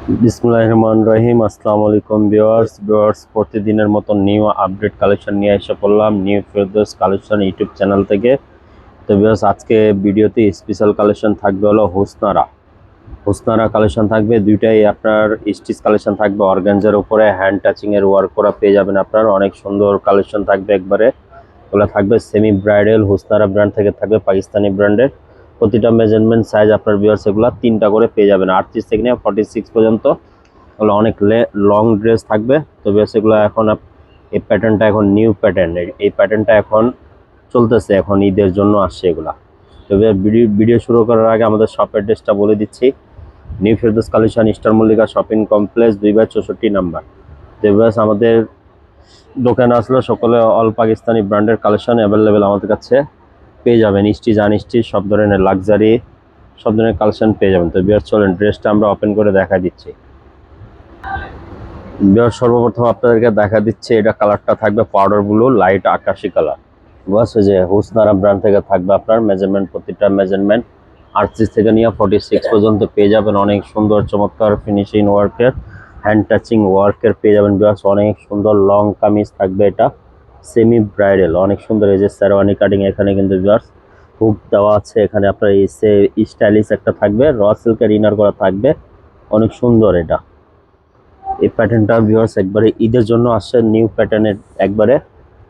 বিসমিল্লাহির রহমানির রহিম। আসসালামু আলাইকুম ভিউয়ার্স, প্রতিদিনের মতো নিউ আপডেট কালেকশন নিয়ে এসে পড়লাম new Ferdous collection YouTube channel থেকে। তো ভিউয়ার্স, আজকে ভিডিওতে স্পেশাল কালেকশন থাকবে হলো হুসনারা কালেকশন থাকবে। দুইটাই আপনার স্টিচ কালেকশন থাকবে, অর্গানজার উপরে হ্যান্ড টাচিং এর ওয়ার্ক করা পেয়ে যাবেন। আপনার অনেক সুন্দর কালেকশন থাকবে একবারে। ওগুলো থাকবে সেমি ব্রাইডাল হুসনারা ব্র্যান্ড থেকে, থাকবে পাকিস্তানি ব্র্যান্ডের। প্রতিটা মেজারমেন্ট সাইজ আপনার ভিউয়ার্স এগুলো 3টা করে পেয়ে যাবেন, 38 থেকে নিয়ে 46 পর্যন্ত। ওগুলো অনেক লং ড্রেস থাকবে। তো ভিউয়ার্স এগুলো এখন এই প্যাটার্নটা এখন নিউ প্যাটার্ন, এই প্যাটার্নটা এখন চলতেছে, এখন ঈদের জন্য আসছে এগুলা। তো ভিডিও শুরু করার আগে আমাদের শপ অ্যাড্রেসটা বলে দিচ্ছি। New Ferdous collection, star Mallika shopping complex, 2/64 number. তো ভিউয়ার্স, আমাদের দোকানে আসলে সকলে অল পাকিস্তানি ব্র্যান্ডের কালেকশন অ্যাভেলেবেল আমাদের কাছে পেয়ে যাবেন। স্টিচ আনস্টিচ সব ধরনের লাক্সারি সব ধরনের কালেকশন পেয়ে যাবেন। তো ভিউয়ার্স চলেন ড্রেসটা আমরা ওপেন করে দেখা দিচ্ছি। ভিউয়ার্স, সর্বপ্রথম আপনাদেরকে দেখা দিচ্ছে, এটা কালারটা থাকবে পাউডার ব্লু লাইট আকাশি কালার। বাস এই যে হুসনারা ব্র্যান্ড থেকে থাকবে আপনার মেজারমেন্ট, প্রতিটা মেজারমেন্ট 38 থেকে নিয়ে 46 পর্যন্ত পেয়ে যাবেন। অনেক সুন্দর চমৎকার ফিনিশিং ওয়ার্কের, হ্যান্ড টাচিং ওয়ার্কের পেয়ে যাবেন। ভিউয়ার্স অনেক সুন্দর লং কামিজ থাকবে, এটা সেমি ব্রাইডাল অনেক সুন্দর। এই যে শেরওয়ানি কাটিং, এখানে কিন্তু ভিউয়ার্স হুক দেওয়া আছে, এখানে আপনার এই স্টাইলিশ একটা থাকবে, র সিল্কের ইনার করা থাকবে, অনেক সুন্দর এটা। এই প্যাটার্নটা ভিউয়ার্স একবারে ঈদের জন্য আসছে নিউ প্যাটার্নের একবারে।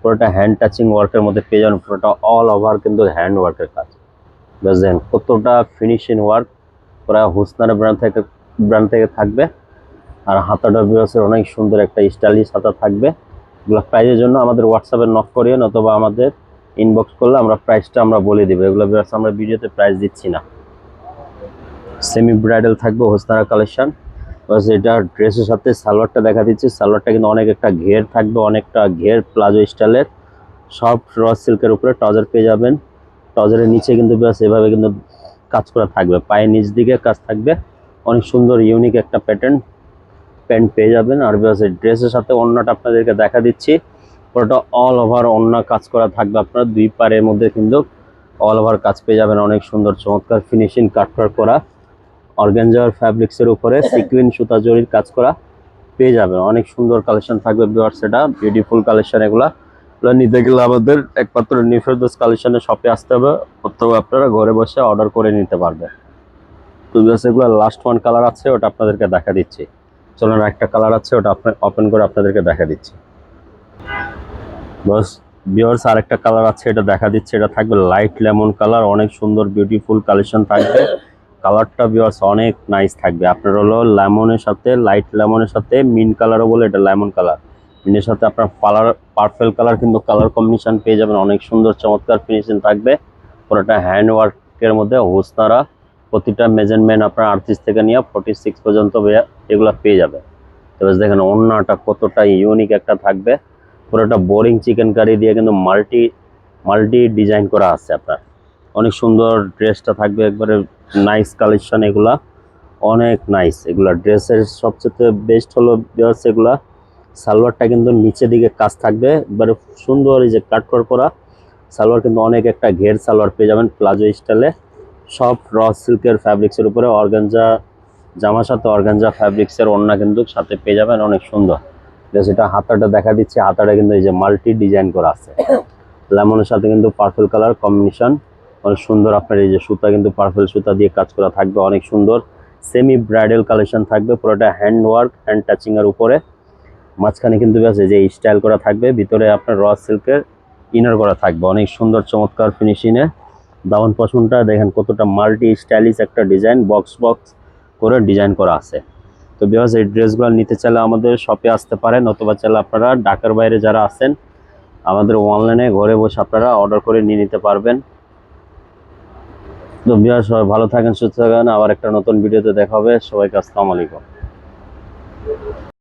পুরোটা হ্যান্ড টাচিং ওয়ার্কের মধ্যে পেয়ে যাবেন, পুরোটা অল ওভার কিন্তু হ্যান্ড ওয়ার্কের কাজ। বুঝলেন কতটা ফিনিশিং ওয়ার্ক, পুরো হুসনারা ব্র্যান্ড থেকে থাকবে। আর হাতাটা ভিউয়ার্সের অনেক সুন্দর একটা স্টাইলিশ হাতা থাকবে। এগুলো প্রাইজের জন্য আমাদের হোয়াটসঅ্যাপে নক করিয়ে অথবা আমাদের ইনবক্স করলে আমরা প্রাইসটা আমরা বলে দিব। এগুলো ভিউয়ার্স আমরা ভিডিওতে প্রাইস দিচ্ছি না। সেমি ব্রাইডাল থাকবে হুসনারা কালেকশন। বাস এটা ড্রেসের সাথে সালোয়ারটা দেখা দিচ্ছি। সালোয়ারটা কিন্তু অনেক একটা ঘের থাকবে, অনেকটা ঘের প্লাজো স্টাইলের, সব র সিল্কের উপরে টজার পেয়ে যাবেন। টজারের নিচে কিন্তু ব্যাস এভাবে কিন্তু কাজ করা থাকবে, পায়ের নিচ দিকে কাজ থাকবে। অনেক সুন্দর ইউনিক একটা প্যাটার্ন প্যান্ট পেয়ে যাবেন। আর ব্যাস এই ড্রেসের সাথে ওড়নাটা আপনাদেরকে দেখা দিচ্ছি, পুরোটা অল ওভার ওড়না কাজ করা থাকবে। আপনার দুই পারের মধ্যে কিন্তু অল ওভার কাজ পেয়ে যাবেন। অনেক সুন্দর চমৎকার ফিনিশিং কাটওয়ার্ক করা অর্গানজার ফ্যাব্রিক্সের উপরে সিকুইন সুতা জরির কাজ করা পেয়ে যাবেন। অনেক সুন্দর কালেকশন থাকবে ভিউয়ার্স, এটা বিউটিফুল কালেকশন। এগুলো নিতে গেলে আমাদের একমাত্র নিউ ফেরদৌস কালেকশনের শপে আসতে হবে, অথবা আপনারা ঘরে বসে অর্ডার করে নিতে পারবেন। তো ভিউয়ার্স এগুলো লাস্ট ওয়ান কালার আছে, ওটা আপনাদেরকে দেখা দিচ্ছি। চলুন একটা কালার আছে, ওটা ওপেন করে আপনাদেরকে দেখা দিচ্ছি। বাস ভিউয়ার্স আরেকটা কালার আছে, এটা দেখা দিচ্ছে। এটা থাকবে লাইট লেমন কালার, অনেক সুন্দর বিউটিফুল কালেকশন থাকবে। কালারটা ভিউয়ার্স অনেক নাইস থাকবে। আপনার হলো লেমনের সাথে, লাইট লেমনের সাথে মিন কালারও বলে, এটা লেমন কালার। মিনের সাথে আপনার পার্পল কালার কিন্তু কালার কম্বিনেশন পেয়ে যাবেন। অনেক সুন্দর চমৎকার ফিনিশিং থাকবে, পুরোটা হ্যান্ড ওয়ার্কের মধ্যে হুসনারা। প্রতিটা মেজারমেন্ট আপনার 38 থেকে নিয়ে 46 পর্যন্ত এগুলো পেয়ে যাবে। তবে দেখেন ওড়নাটা কতটা ইউনিক একটা থাকবে, পুরোটা বোরিং চিকেন কারি দিয়ে কিন্তু মাল্টি ডিজাইন করা আছে আপনার। অনেক সুন্দর ড্রেসটা থাকবে, একবারে নাইস কালেকশন। এগুলা অনেক নাইস, এগুলা ড্রেসের সবচেয়ে বেস্ট হলো ভিউয়ার্স এগুলা সালোয়ারটা কিন্তু নিচের দিকে কাজ থাকবে, একবারে সুন্দর। এই যে কাটওয়ার্ক করা সালোয়ার, কিন্তু অনেক একটা ঘের সালোয়ার পেয়ে যাবেন প্লাজো স্টাইলে, সব র সিল্কের ফ্যাব্রিক্সের উপরে অর্গানজা জামার সাথে অর্গানজা ফ্যাব্রিক্সের ওড়না কিন্তু সাথে পেয়ে যাবেন। অনেক সুন্দর। যেটা হাতাটা দেখা দিচ্ছে, হাতাটা কিন্তু এই যে মাল্টি ডিজাইন করা আছে, লেমনের সাথে কিন্তু পার্পল কালার কম্বিনেশন অনেক সুন্দর। আপনার এই যে সুতা কিন্তু পার্পল সুতা দিয়ে কাজ করা থাকবে, অনেক সুন্দর। সেমি ব্রাইডাল কালেকশন থাকবে, পুরোটা হ্যান্ড ওয়ার্ক, হ্যান্ড টাচিং এর উপরে। মাঝখানে কিন্তু ব্যাস এই যে স্টাইল করা থাকবে, ভিতরে আপনার র সিল্কের ইনার করা থাকবে, অনেক সুন্দর চমৎকার ফিনিশিংয়ে। দামন পশমটা দেখেন কতটা মাল্টি স্টাইলিশ একটা ডিজাইন, বক্স করে ডিজাইন করা আছে। তো ভিউয়ার্স এই ড্রেসগুলো নিতে চাইলে আমাদের শপে আসতে পারেন, অথবা চাইলে আপনারা ঢাকার বাইরে যারা আছেন আমাদের অনলাইনে ঘরে বসে আপনারা অর্ডার করে নিয়ে নিতে পারবেন। তো ভিউয়ার্স সবাই ভালো থাকেন, সুস্থ থাকেন। আবার একটা নতুন ভিডিওতে দেখা হবে। সবাইকে আসসালামু আলাইকুম।